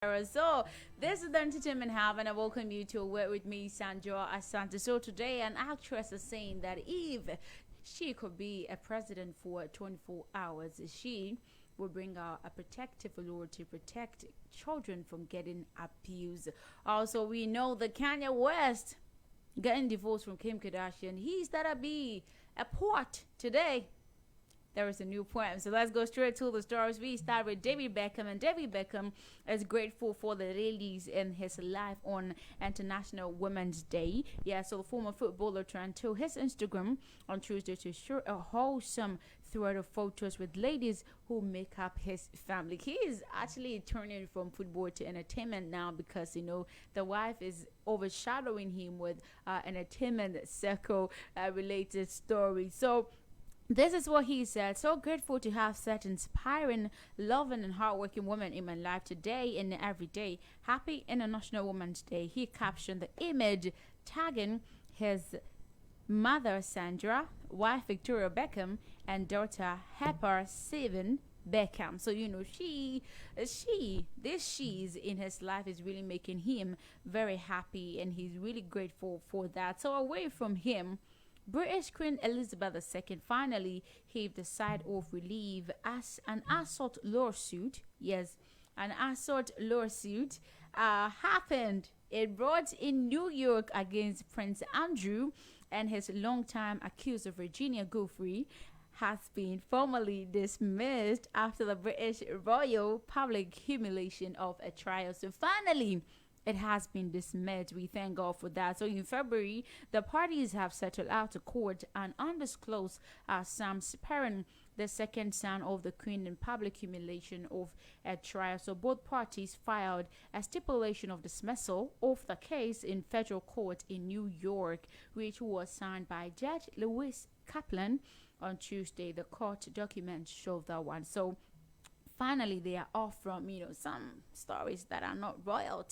So this is the entertainment hub, and I welcome you to work with me, Sandra Asante. So today, an actress is saying that if she could be a president for 24 hours, she would bring out a protective law to protect children from getting abused. Also, we know that Kanye West getting divorced from Kim Kardashian. He's gonna be a port today. There is a new poem. So let's go straight to the stars. We start with David Beckham, and David Beckham is grateful for the ladies in his life on International Women's Day. Yeah, so the former footballer turned to his Instagram on Tuesday to share a wholesome thread of photos with ladies who make up his family. He is actually turning from football to entertainment now because the wife is overshadowing him with entertainment circle related stories. So this is what he said. So grateful to have such inspiring, loving, and hardworking women in my life today and every day. Happy International Women's Day. He captioned the image, tagging his mother Sandra, wife Victoria Beckham, and daughter Harper Seven Beckham. So this she's in his life is really making him very happy, and he's really grateful for that. So away from him, British Queen Elizabeth II finally heaved a sigh of relief as an assault lawsuit, yes, an assault lawsuit happened. It brought in New York against Prince Andrew and his longtime accuser Virginia Giuffre has been formally dismissed after the British royal public humiliation of a trial. So finally, it has been dismissed. We thank God for that. So in February, the parties have settled out to court an undisclosed Sam Perrin, the second son of the Queen, in public humiliation of a trial. So both parties filed a stipulation of dismissal of the case in federal court in New York, which was signed by Judge Lewis Kaplan on Tuesday. The court documents show that one. So finally they are off from some stories that are not royal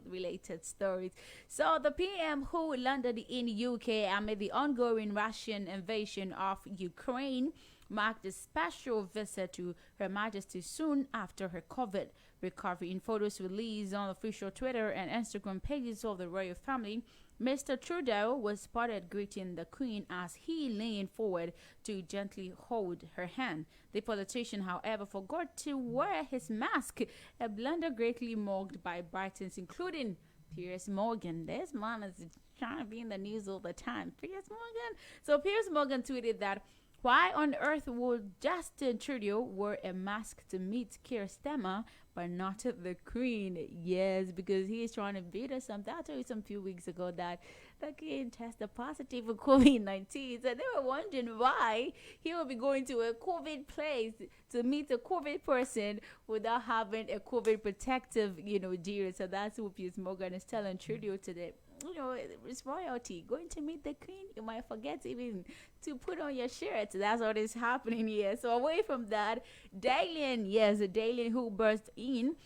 related stories. So the PM who landed in UK amid the ongoing Russian invasion of Ukraine marked a special visit to Her Majesty soon after her COVID recovery. In photos released on official Twitter and Instagram pages of the royal family, Mr. Trudeau was spotted greeting the Queen as he leaned forward to gently hold her hand. The politician, however, forgot to wear his mask, a blunder greatly mocked by Britons, including Piers Morgan. This man is trying to be in the news all the time. Piers Morgan. So Piers Morgan tweeted that, why on earth would Justin Trudeau wear a mask to meet Keir Starmer but not the Queen? Yes, because he is trying to beat us something. I told you some few weeks ago that the Queen tested positive for COVID-19. So they were wondering why he would be going to a COVID place to meet a COVID person without having a COVID protective, deal. So that's what Piers Morgan is telling Trudeau today. It's royalty. Going to meet the Queen, you might forget even to put on your shirt. That's what is happening here. So away from that, Dalian who burst in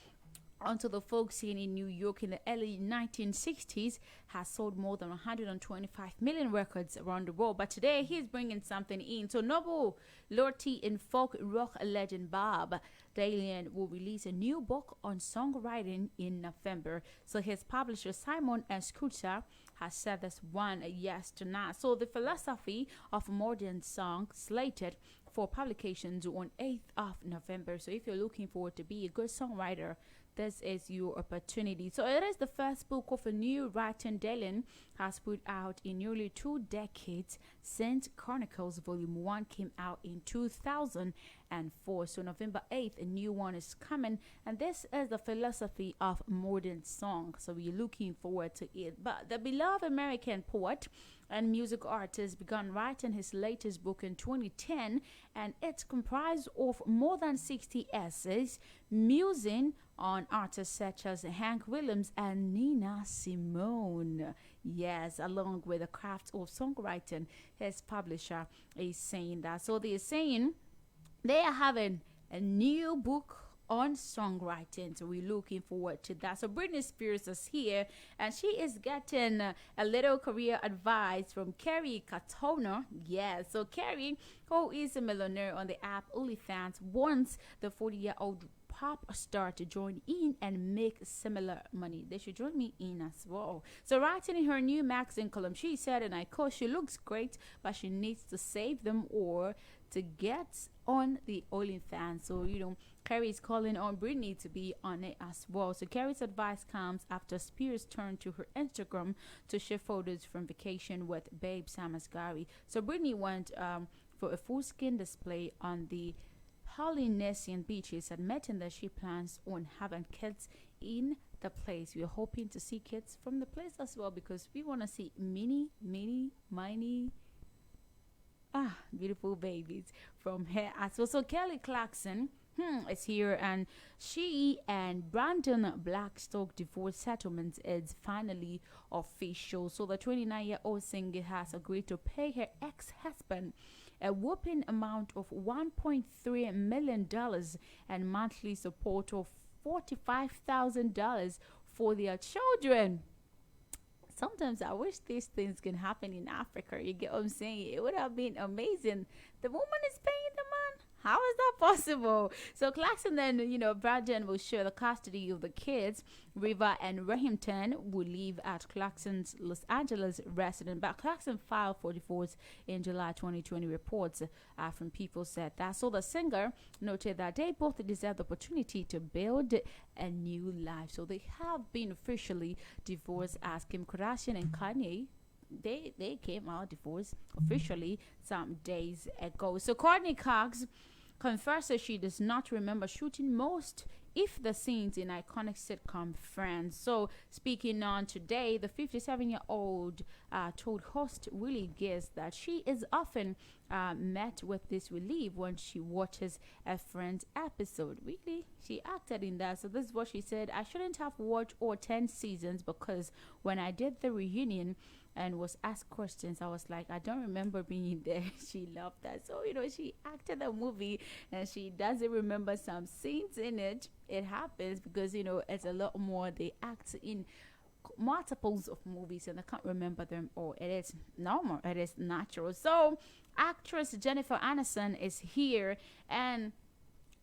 onto the folk scene in New York in the early 1960s, has sold more than 125 million records around the world. But today he's bringing something in. So Nobel laureate and folk rock legend Bob Dylan will release a new book on songwriting in November. So his publisher Simon and Scooter has said this one yes tonight. So the philosophy of modern song slated for publications on 8th of November. So if you're looking forward to be a good songwriter, this is your opportunity. So it is the first book of a new writing Dylan has put out in nearly 2 decades since Chronicles Volume 1 came out in 2004. So November 8th, a new one is coming, and this is the philosophy of modern song. So we're looking forward to it. But the beloved American poet and music artist began writing his latest book in 2010, and it's comprised of more than 60 essays musing on artists such as Hank Williams and Nina Simone. Yes, along with the craft of songwriting, his publisher is saying that. So they're saying they are having a new book on songwriting, so we're looking forward to that. So Britney Spears is here, and she is getting a little career advice from Kerry Katona. Yes, so Kerry, who is a millionaire on the app OnlyFans, wants the 40-year-old pop star to join in and make similar money. They should join me in as well. So, writing in her new magazine column, she said, and I quote, she looks great, but she needs to save them or to get on the OnlyFans. So, Carrie is calling on Britney to be on it as well. So, Carrie's advice comes after Spears turned to her Instagram to share photos from vacation with babe Sam Asghari. So, Britney went for a full skin display on the Polynesian beaches, admitting that she plans on having kids in the place. We're hoping to see kids from the place as well because we want to see mini, beautiful babies from her as well. So Kelly Clarkson is here, and she and Brandon Blackstock divorce settlement is finally official. So the 29-year-old singer has agreed to pay her ex-husband a whopping amount of $1.3 million and monthly support of $45,000 for their children. Sometimes I wish these things can happen in Africa. You get what I'm saying? It would have been amazing. The woman is paying the man. How is that possible? So Clarkson then, Brandon will share the custody of the kids. River and Rahimton will live at Clarkson's Los Angeles residence. But Clarkson filed for divorce in July 2020. Reports from people said that. So the singer noted that they both deserve the opportunity to build a new life. So they have been officially divorced as Kim Kardashian and Kanye. They came out divorced officially some days ago. So Courtney Cox confesses she does not remember shooting most, if the scenes in iconic sitcom Friends. So speaking on Today, the 57-year-old told host Willie Giz that she is often met with this relief when she watches a Friends episode. Really? She acted in that. So this is what she said: I shouldn't have watched all 10 seasons because when I did the reunion and was asked questions, I was like, I don't remember being there. She loved that. So, she acted the movie and she doesn't remember some scenes in it. It happens because, it's a lot more. They act in multiples of movies and I can't remember them all. It is normal. It is natural. So, actress Jennifer Aniston is here, and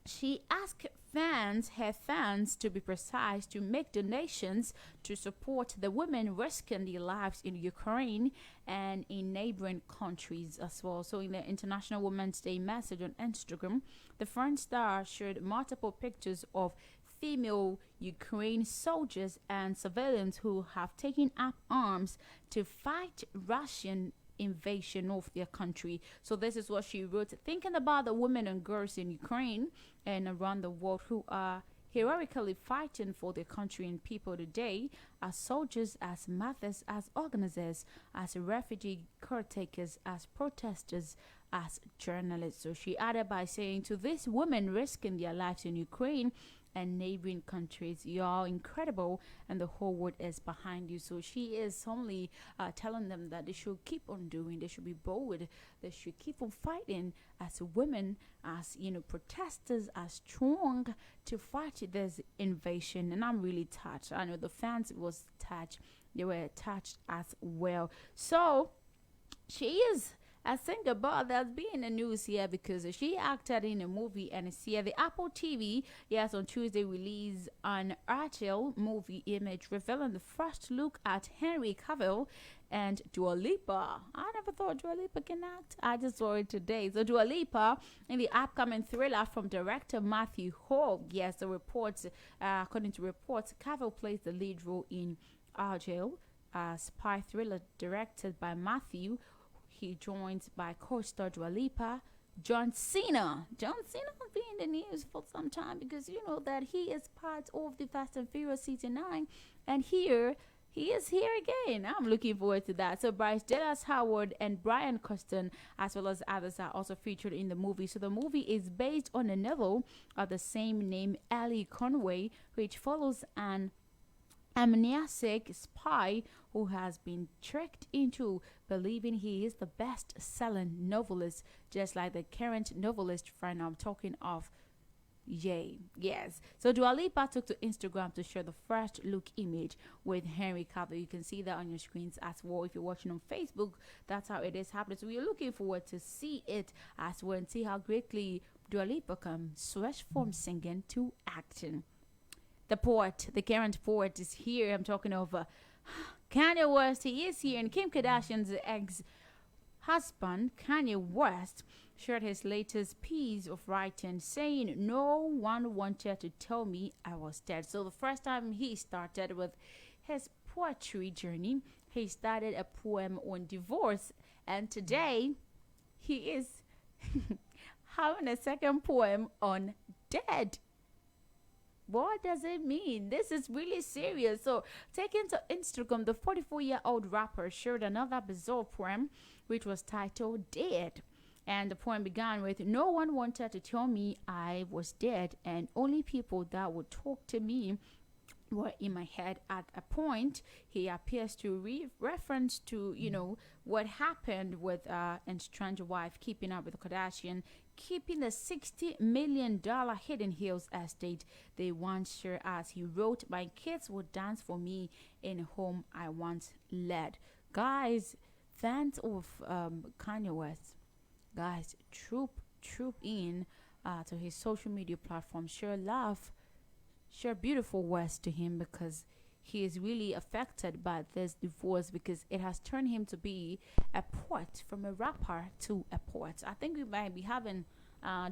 she asked her fans to be precise, to make donations to support the women risking their lives in Ukraine and in neighboring countries as well. So in the International Women's Day message on Instagram, the French star shared multiple pictures of female Ukraine soldiers and civilians who have taken up arms to fight Russian invasion of their country. So this is what she wrote: thinking about the women and girls in Ukraine and around the world who are heroically fighting for their country and people today, as soldiers, as mothers, as organizers, as refugee caretakers, as protesters, as journalists. So she added by saying, to these women risking their lives in Ukraine and neighboring countries, you are incredible and the whole world is behind you. So she is only telling them that they should keep on doing, they should be bold, they should keep on fighting as women, as protesters, as strong to fight this invasion. And I'm really touched. I know the fans was touched, they were touched as well. So she is a singer, but there's been a news here because she acted in a movie, and it's here. The Apple TV, yes, on Tuesday released an RTL movie image revealing the first look at Henry Cavill and Dua Lipa. I never thought Dua Lipa can act. I just saw it today. So Dua Lipa in the upcoming thriller from director Matthew Hall. Yes, the reports, according to reports, Cavill plays the lead role in RTL, a spy thriller directed by Matthew. He joins by co-star Dua Lipa, John Cena. John Cena has been in the news for some time because you know that he is part of the Fast and Furious Season 9. And here, he is here again. I'm looking forward to that. So Bryce Dallas Howard and Brian Coston, as well as others, are also featured in the movie. So the movie is based on a novel of the same name, Ellie Conway, which follows an amnesiac spy who has been tricked into believing he is the best-selling novelist, just like the current novelist friend I'm talking of, Ye. Yes. So Dua Lipa took to Instagram to share the first look image with Henry Cavill. You can see that on your screens as well. If you're watching on Facebook, that's how it is happening. So we're looking forward to see it as well and see how greatly Dua Lipa switched from singing to acting. The poet, the current poet, is here. I'm talking of Kanye West. He is here, and Kim Kardashian's ex-husband, Kanye West, shared his latest piece of writing, saying, "No one wanted to tell me I was dead." So the first time he started with his poetry journey, he started a poem on divorce, and today he is having a second poem on dead. What does it mean? This is really serious. So, taken to Instagram, the 44-year-old rapper shared another bizarre poem, which was titled Dead. And the poem began with, "No one wanted to tell me I was dead, and only people that would talk to me were in my head." At a point, he appears to reference to, what happened with and strange wife keeping up with Kardashian, keeping the $60 million Hidden Hills estate they once shared, as he wrote, "My kids would dance for me in a home I once led." Guys, fans of Kanye West, guys, troop in to his social media platform, share beautiful words to him, because he is really affected by this divorce, because it has turned him to be a poet, from a rapper to a poet. I think we might be having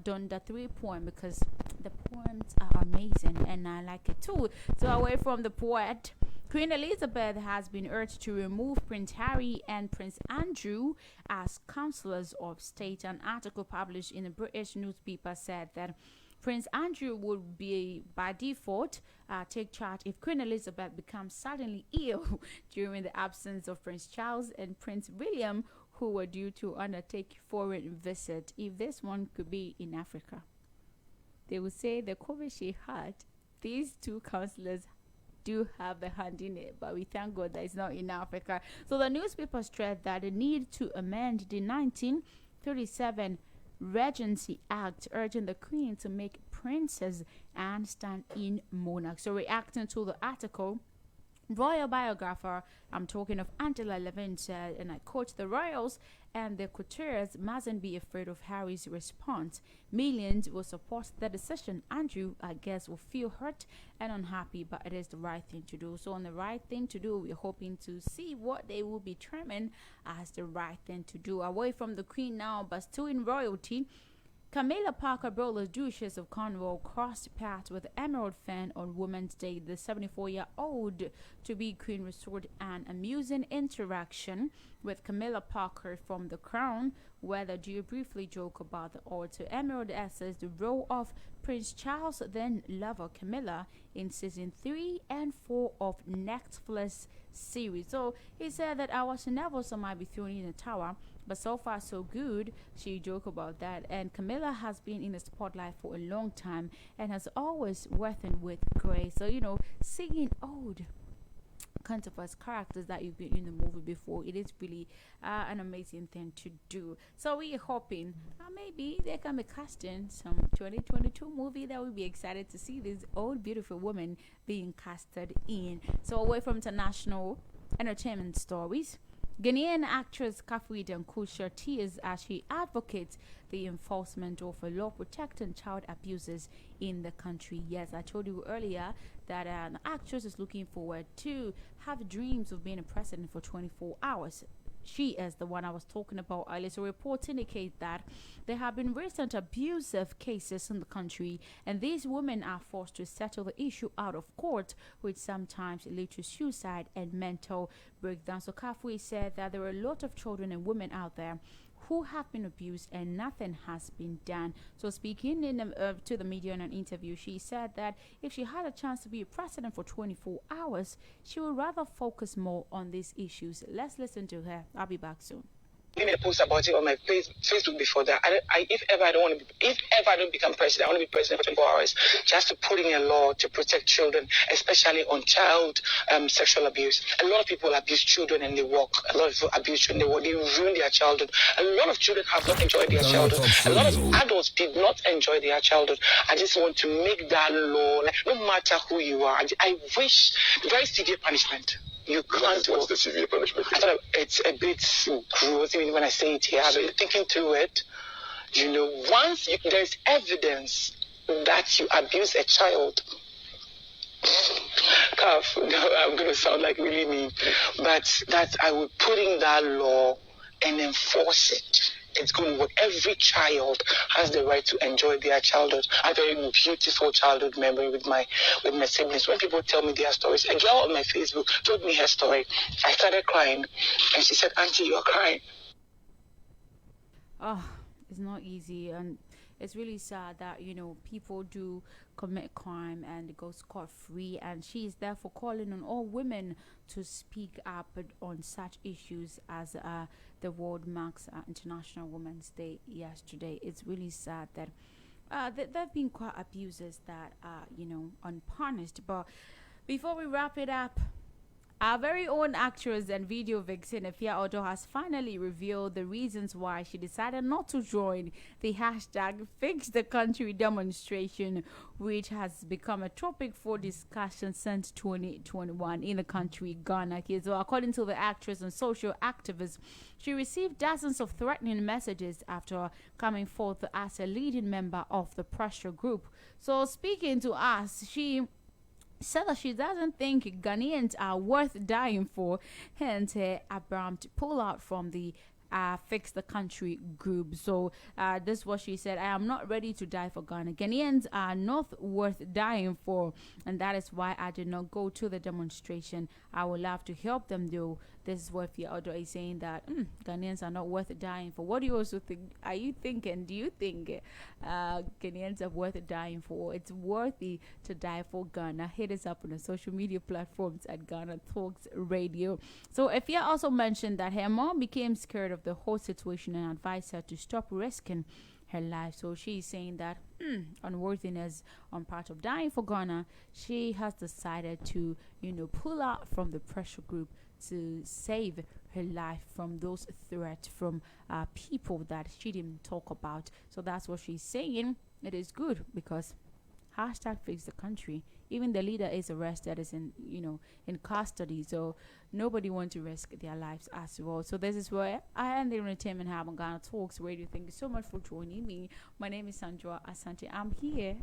done the 3 poem, because the poems are amazing and I like it too. So away from the poet, Queen Elizabeth has been urged to remove Prince Harry and Prince Andrew as counselors of state. An article published in a British newspaper said that Prince Andrew would be, by default, take charge if Queen Elizabeth becomes suddenly ill during the absence of Prince Charles and Prince William, who were due to undertake foreign visit. If this one could be in Africa, they would say the COVID she had, these 2 counselors do have a hand in it, but we thank God that it's not in Africa. So the newspaper stressed that the need to amend the 1937 Regency Act, urging the Queen to make Princess Anne stand in monarch. So reacting to the article, royal biographer, I'm talking of Angela Levin, said, and I quote, "The royals and the courtiers mustn't be afraid of Harry's response. Millions will support the decision. Andrew, I guess, will feel hurt and unhappy, but it is the right thing to do." So on the right thing to do, we're hoping to see what they will determine as the right thing to do. Away from the Queen now, but still in royalty, Camilla Parker Bowles, Duchess of Cornwall, crossed paths with Emerald Fenn on Women's Day. The 74-year-old to-be Queen restored an amusing interaction with Camilla Parker from The Crown, where the duo briefly joke about the ode to Emerald as the role of Prince Charles' then lover Camilla in season 3 and 4 of Netflix series. So he said that I was nervous I might be thrown in the tower, but so far so good. She joked about that. And Camilla has been in the spotlight for a long time and has always worked with grace. So, singing old kinds of us characters that you've been in the movie before, it is really an amazing thing to do. So we're hoping maybe they can be casting some 2022 movie that we'll be excited to see this old beautiful woman being casted in. So away from international entertainment stories, Ghanaian actress Kafui Danko shed tears as she advocates the enforcement of a law protecting child abusers in the country. Yes, I told you earlier that an actress is looking forward to have dreams of being a president for 24 hours. She is the one I was talking about earlier. So reports indicate that there have been recent abusive cases in the country, and these women are forced to settle the issue out of court, which sometimes lead to suicide and mental breakdown. So Kafui said that there are a lot of children and women out there who have been abused and nothing has been done. So speaking to the media in an interview, she said that if she had a chance to be a president for 24 hours, she would rather focus more on these issues. Let's listen to her. I'll be back soon. I made a post about it on my Facebook before that. If ever I don't become president, I want to be president for 24 hours, just to put in a law to protect children, especially on child sexual abuse. A lot of people abuse children and they walk. A lot of people abuse children, they ruin their childhood. A lot of children have not enjoyed their childhood. A lot of adults did not enjoy their childhood. I just want to make that law, like, no matter who you are. I wish very severe punishment. You can't. What's the severe punishment? I thought it's a bit gross. Even when I say it here, I've been thinking through it. Once there's evidence that you abuse a child, I'm going to sound like really mean, but that I would put in that law and enforce it. It's going to work. Every child has the right to enjoy their childhood. I had a very beautiful childhood memory with my siblings. When people tell me their stories, a girl on my Facebook told me her story. I started crying, and she said, "Auntie, you're crying." Oh, it's not easy, and it's really sad that people do commit crime and go scot-free, and she is therefore calling on all women to speak up on such issues as the world marks International Women's Day yesterday. It's really sad that there have been quite abuses that are unpunished. But before we wrap it up, our very own actress and video vixen Efia has finally revealed the reasons why she decided not to join the hashtag Fix the Country demonstration, which has become a topic for discussion since 2021 in the country Ghana. So according to the actress and social activist, she received dozens of threatening messages after coming forth as a leading member of the pressure group. So speaking to us, she said that she doesn't think Ghanaians are worth dying for, hence her abrupt pull out from the Fix the Country group. So this is what she said: "I am not ready to die for Ghana. Ghanaians are not worth dying for, and that is why I did not go to the demonstration. I would love to help them though." This is what Efia is saying, that Ghanaians are not worth dying for. What do you also think? Are you thinking? Do you think Ghanaians are worth dying for? It's worthy to die for Ghana. Hit us up on the social media platforms at Ghana Talks Radio. So Efia also mentioned that her mom became scared of the whole situation and advised her to stop risking her life. So she's saying that unworthiness on part of dying for Ghana, she has decided to pull out from the pressure group to save her life from those threats from people that she didn't talk about. So that's what she's saying. It is good because hashtag Fix the Country. Even the leader is arrested, is in custody. So nobody wants to risk their lives as well. So this is where I end the Entertainment Hub on Ghana Talks Radio. Thank you so much for joining me. My name is Sandra Asante. I'm here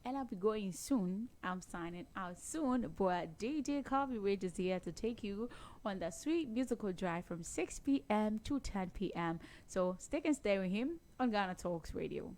and I'll be going soon. I'm signing out soon, but DJ Coffee Rage is here to take you on that sweet musical drive from 6 p.m. to 10 p.m. So stick and stay with him on Ghana Talks Radio.